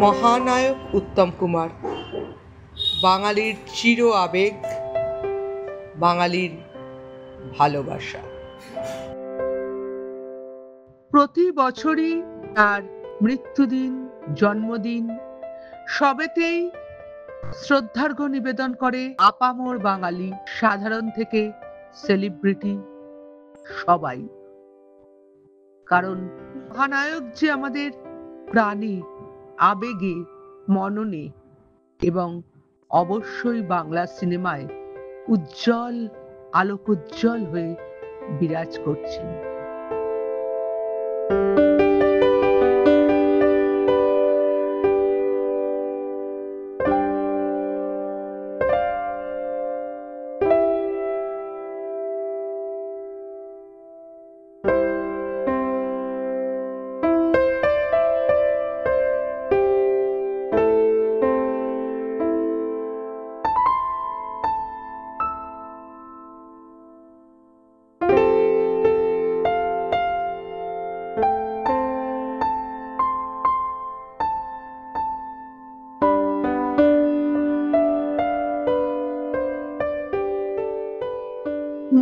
মহানায়ক উত্তম কুমার বাঙালির চির আবেগ, বাঙালির ভালোবাসা। প্রতি বছরই তার মৃত্যুদিন, জন্মদিন সবেতেই শ্রদ্ধার্ঘ্য নিবেদন করে আপামর বাঙালি, সাধারণ থেকে সেলিব্রিটি সবাই। কারণ মহানায়ক যে আমাদের প্রাণে, আবেগে, মননে এবং অবশ্যই বাংলা সিনেমায় উজ্জ্বল, আলোকোজ্জ্বল হয়ে বিরাজ করছেন।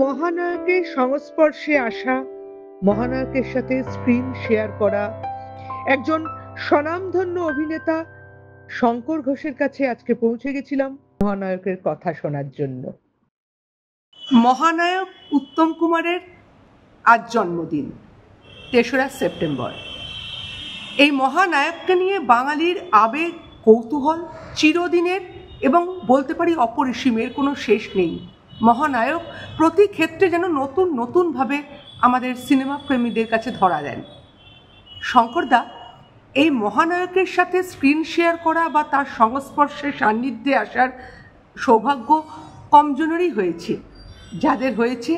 মহানায়কের সংস্পর্শে আসা, মহানায়কের সাথে স্ক্রিন শেয়ার করা একজন স্বনামধন্য অভিনেতা শঙ্কর ঘোষের কাছে আজকে পৌঁছে গেছিলাম মহানায়কের কথা শোনার জন্য। মহানায়ক উত্তম কুমারের আজ জন্মদিন, ৩রা সেপ্টেম্বর। এই মহানায়ককে নিয়ে বাঙালির আবেগ, কৌতূহল চিরদিনের এবং বলতে পারি অপরিসীমের, কোনো শেষ নেই। মহানায়ক প্রতি ক্ষেত্রে যেন নতুন নতুনভাবে আমাদের সিনেমা প্রেমীদের কাছে ধরা দেন। শঙ্করদা, এই মহানায়কের সাথে স্ক্রিন শেয়ার করা বা তার সংস্পর্শে সান্নিধ্যে আসার সৌভাগ্য কমজনেরই হয়েছে। যাদের হয়েছে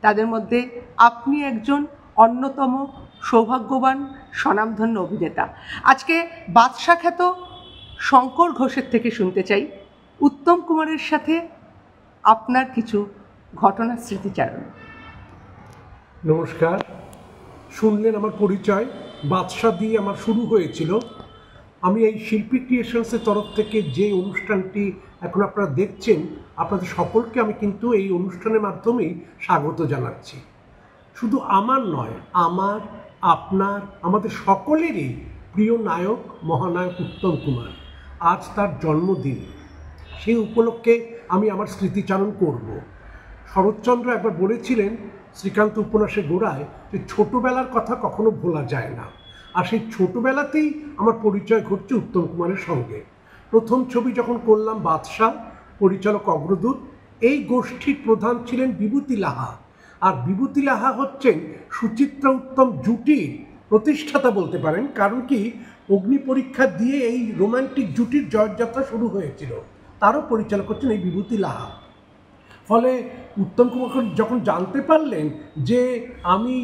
তাদের মধ্যে আপনি একজন অন্যতম সৌভাগ্যবান স্বনামধন্য অভিনেতা। আজকে বাদশা খ্যাত শঙ্কর ঘোষের থেকে শুনতে চাই উত্তম কুমারের সাথে আপনার কিছু ঘটনার স্মৃতিচারণ। নমস্কার। শুনলেন আমার পরিচয়, বাদশা দিয়ে আমার শুরু হয়েছিল। আমি এই শিল্পী ক্রিয়েশনসের তরফ থেকে যে অনুষ্ঠানটি এখন আপনারা দেখছেন, আপনাদের সকলকে আমি কিন্তু এই অনুষ্ঠানের মাধ্যমেই স্বাগত জানাচ্ছি। শুধু আমার নয়, আমার, আপনার, আমাদের সকলেরই প্রিয় নায়ক মহানায়ক উত্তম কুমার। আজ তার জন্মদিন, সেই উপলক্ষে আমি আমার স্মৃতিচারণ করব। শরৎচন্দ্র একবার বলেছিলেন শ্রীকান্ত উপন্যাসের গোড়ায় যে ছোটোবেলার কথা কখনো ভোলা যায় না। আর সেই ছোটোবেলাতেই আমার পরিচয় ঘটছে উত্তম কুমারের সঙ্গে। প্রথম ছবি যখন করলাম বাদশা, পরিচালক অগ্রদূত, এই গোষ্ঠীর প্রধান ছিলেন বিভূতি লাহা। আর বিভূতি লাহা হচ্ছেন সুচিত্রা উত্তম জুটির প্রতিষ্ঠাতা বলতে পারেন। কারণ কি, অগ্নি পরীক্ষা দিয়ে এই রোমান্টিক জুটির জয়যাত্রা শুরু হয়েছিল। তারও পরিচালক হচ্ছেন এই বিভূতি লাহা। ফলে উত্তম কুমার যখন জানতে পারলেন যে আমি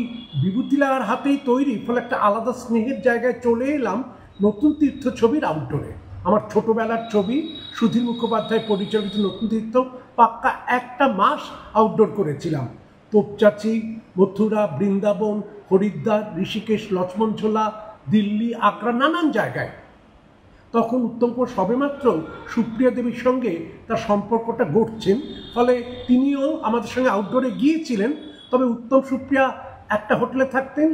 বিভূতি লাহার হাতেই তৈরি, ফলে একটা আলাদা স্নেহের জায়গায় চলে এলাম নতুন তীর্থ ছবির আউটডোরে। আমার ছোটোবেলার ছবি, সুধীর মুখোপাধ্যায় পরিচালিত নতুন তীর্থ, পাক্কা একটা মাস আউটডোর করেছিলাম। তোপচাচি, মথুরা, বৃন্দাবন, হরিদ্বার, ঋষিকেশ, লক্ষ্মণঝোলা, দিল্লি, আগ্রা, নানান জায়গায়। তখন উত্তম কুমার সবেমাত্র সুপ্রিয়া দেবীর সঙ্গে তার সম্পর্কটা গড়ছেন। ফলে তিনিও আমাদের সঙ্গে আউটডোরে গিয়েছিলেন। তবে উত্তম সুপ্রিয়া একটা হোটেলে থাকতেন,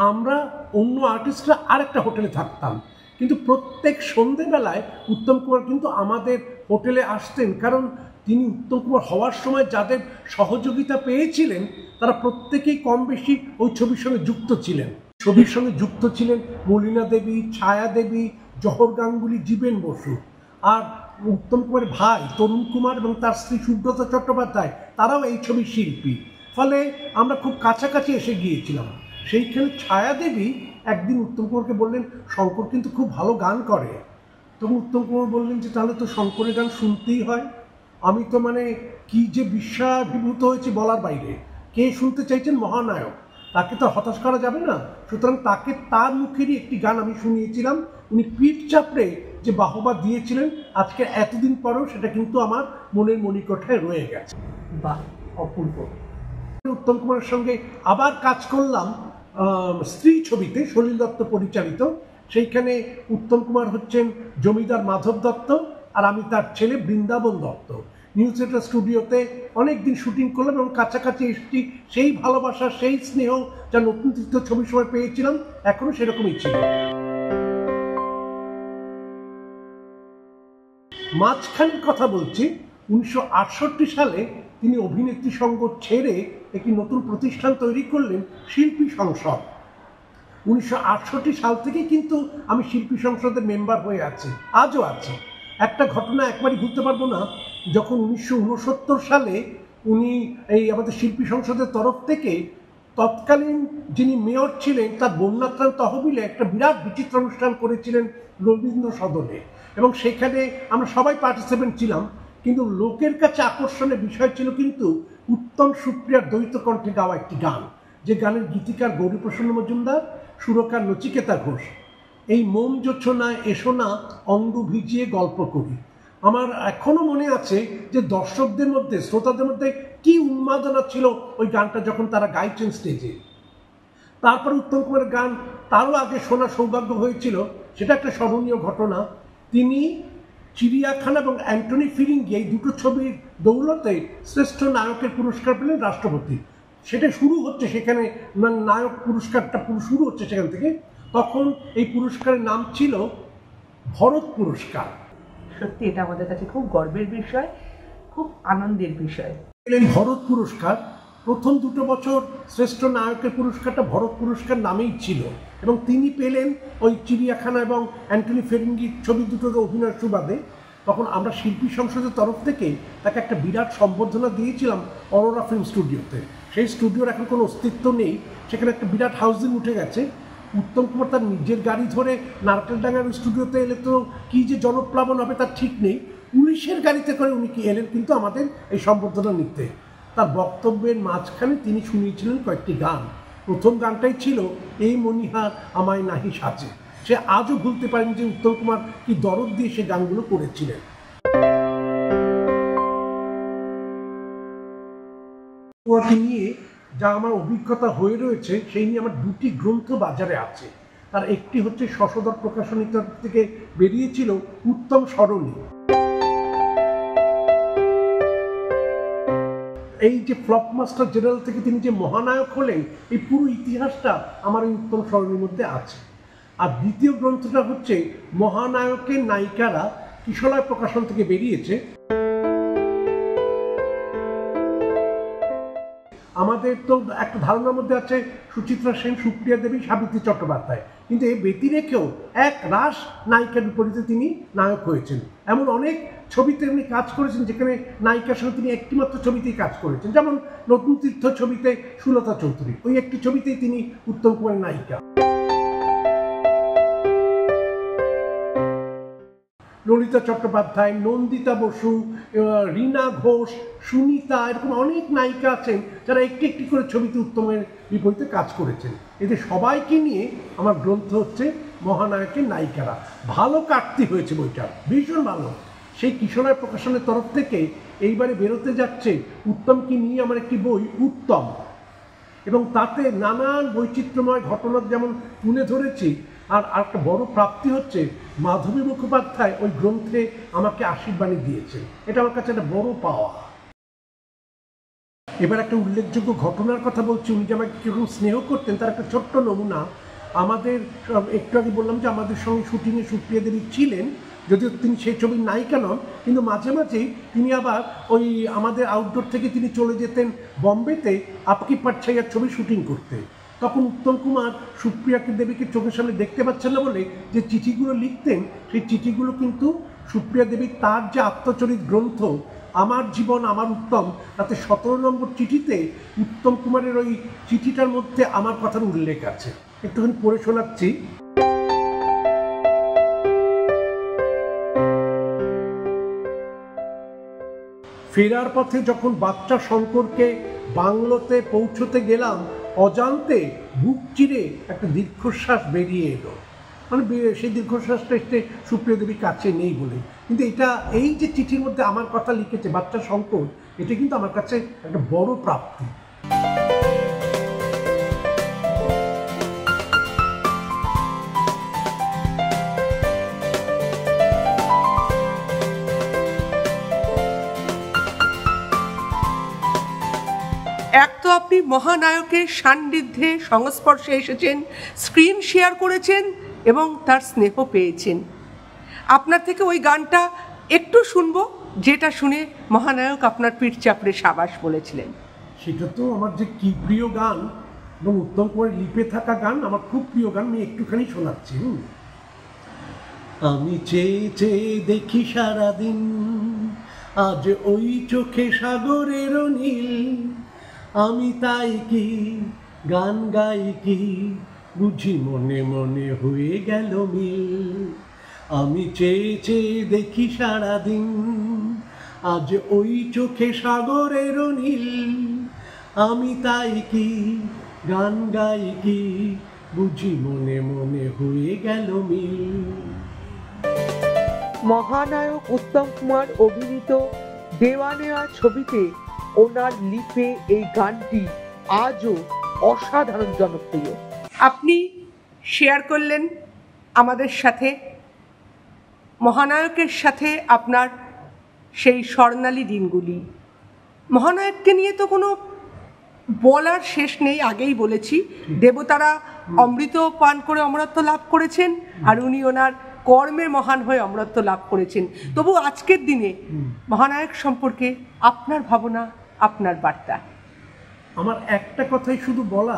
আমরা অন্য আর্টিস্টরা আরেকটা হোটেলে থাকতাম। কিন্তু প্রত্যেক সন্ধেবেলায় উত্তম কুমার কিন্তু আমাদের হোটেলে আসতেন। কারণ তিনি উত্তম কুমার হওয়ার সময় যাদের সহযোগিতা পেয়েছিলেন তারা প্রত্যেকেই কম বেশি ওই ছবির সঙ্গে যুক্ত ছিলেন। ছবির সঙ্গে যুক্ত ছিলেন মলিনা দেবী, ছায়া দেবী, জহর গাঙ্গুলি, জীবেন বসু। আর উত্তম কুমারের ভাই তরুণ কুমার এবং তার স্ত্রী সুব্রতা চট্টোপাধ্যায়, তারাও এই ছবির শিল্পী। ফলে আমরা খুব কাছাকাছি এসে গিয়েছিলাম। সেইখানে ছায়া দেবী একদিন উত্তম কুমারকে বললেন, শঙ্কর কিন্তু খুব ভালো গান করে। তখন উত্তম কুমার বললেন যে তাহলে তো শঙ্করের গান শুনতেই হয়। আমি তো মানে কি যে বিশ্বাভিভূত হয়েছে বলার বাইরে। কে শুনতে চাইছেন? মহানায়ক, তাকে তো হতাশ করা যাবে না। সুতরাং তাকে তার মুখেরই একটি গান আমি শুনিয়েছিলাম। উনি পিঠ চাপড়ে যে বাহবা দিয়েছিলেন, আজকে এতদিন পরেও সেটা কিন্তু আমার মনের মণিকোঠায় রয়ে গেছে। বাহ, অপূর্ব। উত্তম কুমারের সঙ্গে আবার কাজ করলাম স্ত্রী ছবিতে, সলিল দত্ত পরিচালিত। সেইখানে উত্তম কুমার হচ্ছেন জমিদার মাধব দত্ত আর আমি তার ছেলে বৃন্দাবন দত্ত। নিউ থিয়েটার স্টুডিওতে অনেক দিন শুটিং করলাম এবং কাছাকাছি এসেছি। সেই ভালোবাসা, সেই স্নেহ যা নতুন তীর্থ ছবির সময় পেয়েছিলাম এখনো সেরকমই ছিল। মাঝখানের কথা বলছি, 1968 সালে তিনি অভিনেত্রী সঙ্গ ছেড়ে একটি নতুন প্রতিষ্ঠান তৈরি করলেন, শিল্পী সংসদ। 1968 সাল থেকে কিন্তু আমি শিল্পী সংসদের মেম্বার হয়ে আছি, আজও আছি। একটা ঘটনা একবারই ভুলতে পারবো না, যখন 1969 সালে উনি এই আমাদের শিল্পী সংসদের তরফ থেকে তৎকালীন যিনি মেয়র ছিলেন তার বন্যাত্রাণ তহবিলে একটা বিরাট বিচিত্র অনুষ্ঠান করেছিলেন রবীন্দ্র সদনে, এবং সেখানে আমরা সবাই পার্টিসিপেন্ট ছিলাম। কিন্তু লোকের কাছে আকর্ষণের বিষয় ছিল কিন্তু উত্তম সুপ্রিয়ার দ্বৈত কণ্ঠে গাওয়া একটি গান, যে গানের গীতিকার গৌরীপ্রসন্ন মজুমদার, সুরকার নচিকেতা ঘোষ। এই মোম জোছনায় এসো না অঙ্গ ভিজিয়ে গল্প করি। আমার এখনো মনে আছে যে দর্শকদের মধ্যে, শ্রোতাদের মধ্যে কি উন্মাদনা ছিল ওই গানটা যখন তারা গাইছেন স্টেজে। তারপর উত্তম কুমারের গান তারও আগে শোনা সৌভাগ্য হয়েছিল, সেটা একটা স্মরণীয় ঘটনা। তিনি চিড়িয়াখানা এবং অ্যান্টনি ফিরিঙ্গি এই দুটো ছবির দৌলতে শ্রেষ্ঠ নায়কের পুরস্কার পেলেন রাষ্ট্রপতি। সেটা শুরু হচ্ছে সেখানে, নায়ক পুরস্কারটা শুরু হচ্ছে সেখান থেকে। তখন এই পুরস্কারের নাম ছিল ভরত পুরস্কার। সত্যি এটা আমাদের কাছে খুব গর্বের বিষয়, খুব আনন্দের বিষয়। পেলেন ভরত পুরস্কার। প্রথম 2 বছর শ্রেষ্ঠ নায়কের পুরস্কারটা ভরত পুরস্কার নামেই ছিল, এবং তিনি পেলেন ওই চিড়িয়াখানা এবং অ্যান্টনি ফিরিঙ্গি ছবি দুটোর অভিনয়ের সুবাদে। তখন আমরা শিল্পী সংসদের তরফ থেকে তাকে একটা বিরাট সম্বর্ধনা দিয়েছিলাম অরোরা ফিল্ম স্টুডিওতে। সেই স্টুডিওর এখন কোনো অস্তিত্ব নেই, সেখানে একটা বিরাট হাউজিং উঠে গেছে। উত্তম কুমার তার নিজের গাড়ি ধরে নারকেলডাঙ্গার স্টুডিওতে এলে তো কী যে জনপ্লাবন হবে তার ঠিক নেই। পুলিশের গাড়িতে করে উনি কি এলেন কিন্তু আমাদের এই সম্বর্ধনা নিতে। তার বক্তব্যের মাঝখানে তিনি শুনিয়েছিলেন কয়েকটি গান। প্রথম গানটাই ছিল এই মনিহার আমায় নাহি সাজে। সে আজও ভুলতে পারেন যে উত্তম কুমার কি দরদ দিয়ে সে গানগুলো করেছিলেন। কুমারকে নিয়ে যা আমার অভিজ্ঞতা হয়ে রয়েছে সেই নিয়ে আমার 2টি গ্রন্থ বাজারে আছে। তার একটি হচ্ছে শশধর প্রকাশনী থেকে বেরিয়েছিল উত্তম সরণী। এই যে ফ্লপ মাস্টার জেনারেল থেকে তিনি যে মহানায়ক হলেন, এই পুরো ইতিহাসটা আমার এই উত্তম সরণীর মধ্যে আছে। আর দ্বিতীয় গ্রন্থটা হচ্ছে মহানায়কের নায়িকারা, কিশলয় প্রকাশন থেকে বেরিয়েছে। আমাদের তো একটা ধারণার মধ্যে আছে সুচিত্রা সেন, সুপ্রিয়া দেবী, সাবিত্রী চট্টোপাধ্যায়, কিন্তু এই ব্যতি রেখেও এক রাস নায়িকার বিপরীতে তিনি নায়ক হয়েছেন। এমন অনেক ছবিতে উনি কাজ করেছেন যেখানে নায়িকার সঙ্গে তিনি একটিমাত্র ছবিতেই কাজ করেছেন, যেমন নতুন তীর্থ ছবিতে সুলতা চৌধুরী, ওই একটি ছবিতেই তিনি উত্তম কুমারের নায়িকা। ললিতা চট্টোপাধ্যায়, নন্দিতা বসু, রীনা ঘোষ, সুনিতা, এরকম অনেক নায়িকা আছেন যারা একটি একটি করে ছবিতে উত্তমের বিপরীতে কাজ করেছেন। এদের সবাইকে নিয়ে আমার গ্রন্থ হচ্ছে মহানায়কের নায়িকারা। ভালো কাটতি হয়েছে বইটা, ভীষণ ভালো। সেই কিশলয় প্রকাশনের তরফ থেকে এইবারে বেরোতে যাচ্ছে উত্তমকে নিয়ে আমার একটি বই, উত্তম, এবং তাতে নানান বৈচিত্র্যময় ঘটনা যেমন তুলে ধরেছি। আর একটা বড় প্রাপ্তি হচ্ছে মাধবী মুখোপাধ্যায় ওই গ্রন্থে আমাকে আশীর্বাণী দিয়েছে, এটা আমার কাছে একটা বড় পাওয়া। এবার একটা উল্লেখযোগ্য ঘটনার কথা বলছি। উনি যে আমাকে কীরকম স্নেহ করতেন তার একটা ছোট্ট নমুনা। আমাদের একটু আগে বললাম যে আমাদের সঙ্গে শুটিংয়ে সুপ্রিয়া দেবী ছিলেন, যদিও তিনি সেই ছবির নায়িকা নন, কিন্তু মাঝে মাঝেই তিনি আবার ওই আমাদের আউটডোর থেকে তিনি চলে যেতেন বম্বেতে আপকি পাটছাইয়ার ছবি শুটিং করতে। তখন উত্তম কুমার সুপ্রিয়াকে দেবীকে চোখের সামনে দেখতে পাচ্ছেন না বলে যে চিঠিগুলো লিখতেন, সেই চিঠিগুলো কিন্তু সুপ্রিয়া দেবী তার যে আত্মচরিত গ্রন্থ আমার জীবন আমার উত্তম, তাতে 17 নম্বর চিঠিতে উত্তম কুমারের ওই চিঠিটার মধ্যে আমার কথার উল্লেখ আছে। একটুখানি পড়ে শোনাচ্ছি। ফেরার পথে যখন বাচ্চা শঙ্করকে বাংলোতে পৌঁছতে গেলাম, অজান্তে বুক চিরে একটা দীর্ঘশ্বাস বেরিয়ে এলো। মানে সেই দীর্ঘশ্বাসটা এসে সুপ্রিয়া দেবীর কাছে নেই বলে, কিন্তু এটা এই যে চিঠির মধ্যে আমার কথা লিখেছে বাচ্চা শঙ্কর, এটা কিন্তু আমার কাছে একটা বড় প্রাপ্তি। আপনি মহানায়কের সান্নিধ্যে সংস্পর্শে এসেছেন, স্ক্রিন শেয়ার করেছেন এবং তার স্নেহ পেয়েছেন। আপনার থেকে ওই গানটা একটু শুনবো, যেটা শুনে মহানায়ক আপনার পিঠ চাপড়ে সাবাস বলেছিলেন। সেটা তো আমার যে কি প্রিয় গান, এবং উত্তম কুমারের লিপে থাকা গান আমার খুব প্রিয় গান। আমি একটুখানি শোনাচ্ছি। আমি চেয়ে চেয়ে দেখি সারাদিন, আজ ওই চোখে সাগরের নীল, আমি তাই কি গান গাই কি, বুঝি মনে মনে হয়ে গেল মিল। আমি চেয়ে চেয়ে দেখি সারাদিন, আজ ওই চোখে সাগরের নীল, আমি তাই কি গান গাই কি, বুঝি মনে মনে হয়ে গেল মিল। মহানায়ক উত্তম কুমার অভিনীত দেওয়ানেয়া ছবিতে ওনার লিপে এই গানটি আজও অসাধারণ জনপ্রিয়। আপনি শেয়ার করলেন আমাদের সাথে মহানায়কের সাথে আপনার সেই স্বর্ণালী দিনগুলি। মহানায়ককে নিয়ে তো কোনো বলার শেষ নেই, আগেই বলেছি। দেবতারা অমৃত পান করে অমরত্ব লাভ করেছেন, আর উনি ওনার কর্মে মহান হয়ে অমরত্ব লাভ করেছেন। তবু আজকের দিনে মহানায়ক সম্পর্কে আপনার ভাবনা, আপনার বার্তা। আমার একটা কথাই শুধু বলা,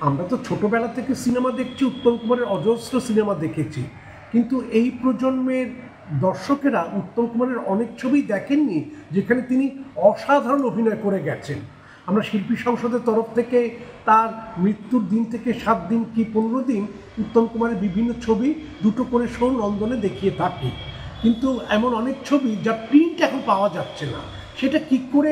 আমরা তো ছোটবেলা থেকে সিনেমা দেখছি, উত্তম কুমারের অজস্র সিনেমা দেখেছি, কিন্তু এই প্রজন্মের দর্শকেরা উত্তম কুমারের অনেক ছবি দেখেননি যেখানে তিনি অসাধারণ অভিনয় করে গেছেন। আমরা শিল্পী সংসদের তরফ থেকে তার মৃত্যুর দিন থেকে 7 দিন কি 15 দিন উত্তম কুমারের বিভিন্ন ছবি 2টো করে শো লন্ডনে দেখিয়ে থাকি, কিন্তু এমন অনেক ছবি যা প্রিন্ট এখন পাওয়া যাচ্ছে না, সেটা কী করে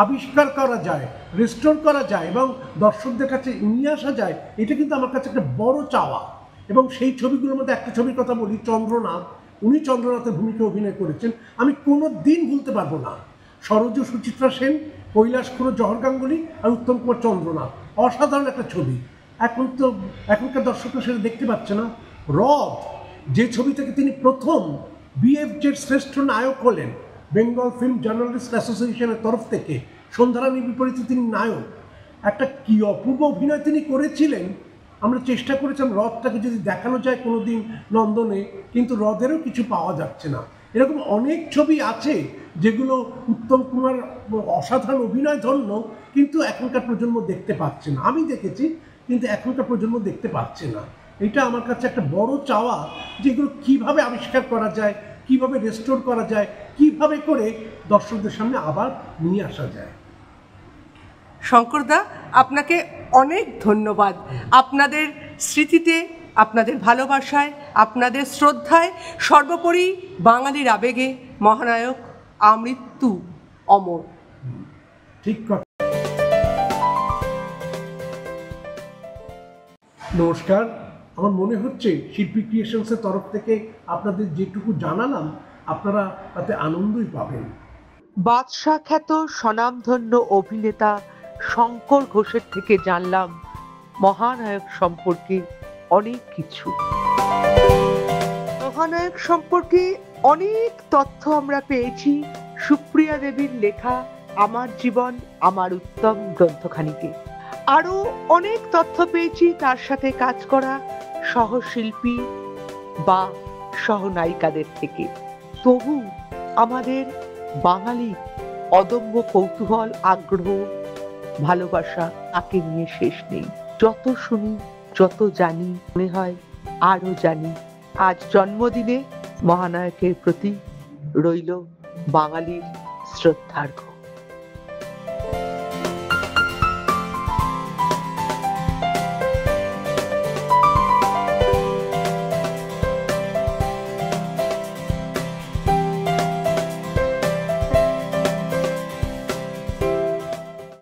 আবিষ্কার করা যায়, রেস্টোর করা যায় এবং দর্শকদের কাছে নিয়ে আসা যায়, এটা কিন্তু আমার কাছে একটা বড় চাওয়া। এবং সেই ছবিগুলোর মধ্যে একটা ছবির কথা বলি, চন্দ্রনাথ। উনি চন্দ্রনাথের ভূমিকা অভিনয় করেছেন, আমি কোনো দিন ভুলতে পারবো না। সরোজ সুচিত্রা সেন, কৈলাস খুড়ো জহর গাঙ্গুলি আর উত্তম কুমার চন্দ্রনাথ, অসাধারণ একটা ছবি। এখনকার দর্শকরা সেটা দেখতে পাচ্ছে না। হ্রদ, যে ছবি থেকে তিনি প্রথম BFJের শ্রেষ্ঠ নায়ক হলেন, বেঙ্গল ফিল্ম জার্নালিস্ট অ্যাসোসিয়েশনের তরফ থেকে, সন্ধ্যারানীর বিপরীতে তিনি নায়ক। একটা কি অপূর্ব অভিনয় তিনি করেছিলেন। আমরা চেষ্টা করেছিলাম হ্রদটাকে যদি দেখানো যায় কোনো দিন নন্দনে, কিন্তু হ্রদেরও কিছু পাওয়া যাচ্ছে না। এরকম অনেক ছবি আছে যেগুলো উত্তম কুমার অসাধারণ অভিনয় ধন্য, কিন্তু এখনকার প্রজন্ম দেখতে পাচ্ছে না। আমি দেখেছি, কিন্তু এখনকার প্রজন্ম দেখতে পাচ্ছে না। এটা আমার কাছে একটা বড় চাওয়া, যেগুলো কিভাবে আবিষ্কার করা যায়, কিভাবে রেস্টোর করা যায়, কিভাবে করে দর্শকদের সামনে আবার নিয়ে আসা যায়। শঙ্করদা, আপনাকে অনেক ধন্যবাদ। আপনাদের স্মৃতিতে, আপনাদের ভালোবাসায়, আপনাদের শ্রদ্ধায়, সর্বোপরি বাঙালির আবেগে মহানায়ক আমৃত্যু অমর। ঠিক কথা। নমস্কার। আমার মনে হচ্ছে শিল্পী ক্রিয়েশনসের তরফ থেকে আপনাদের যেটুকু জানালাম, আপনারা তাতে আনন্দই পাবেন। বাদশা খ্যাত স্বনামধন্য অভিনেতা শঙ্কর ঘোষের থেকে জানলাম মহানায়ক সম্পর্কে অনেক কিছু। মহানায়ক সম্পর্কে অনেক তথ্য আমরা পেয়েছি সুপ্রিয়া দেবীর লেখা আমার জীবন আমার উত্তম গ্রন্থখানিতে। আরো অনেক তথ্য পেয়েছি তার সাথে কাজ করা সহশিল্পী বা সহনায়িকাদের থেকে। তবু আমাদের বাঙালির অদম্য কৌতূহল, আগ্রহ, ভালোবাসা তাকে নিয়ে শেষ নেই। যত শুনি, যত জানি, মনে হয় আরো জানি। আজ জন্মদিনে মহানায়কের প্রতি রইল বাঙালির শ্রদ্ধার্ঘ্য।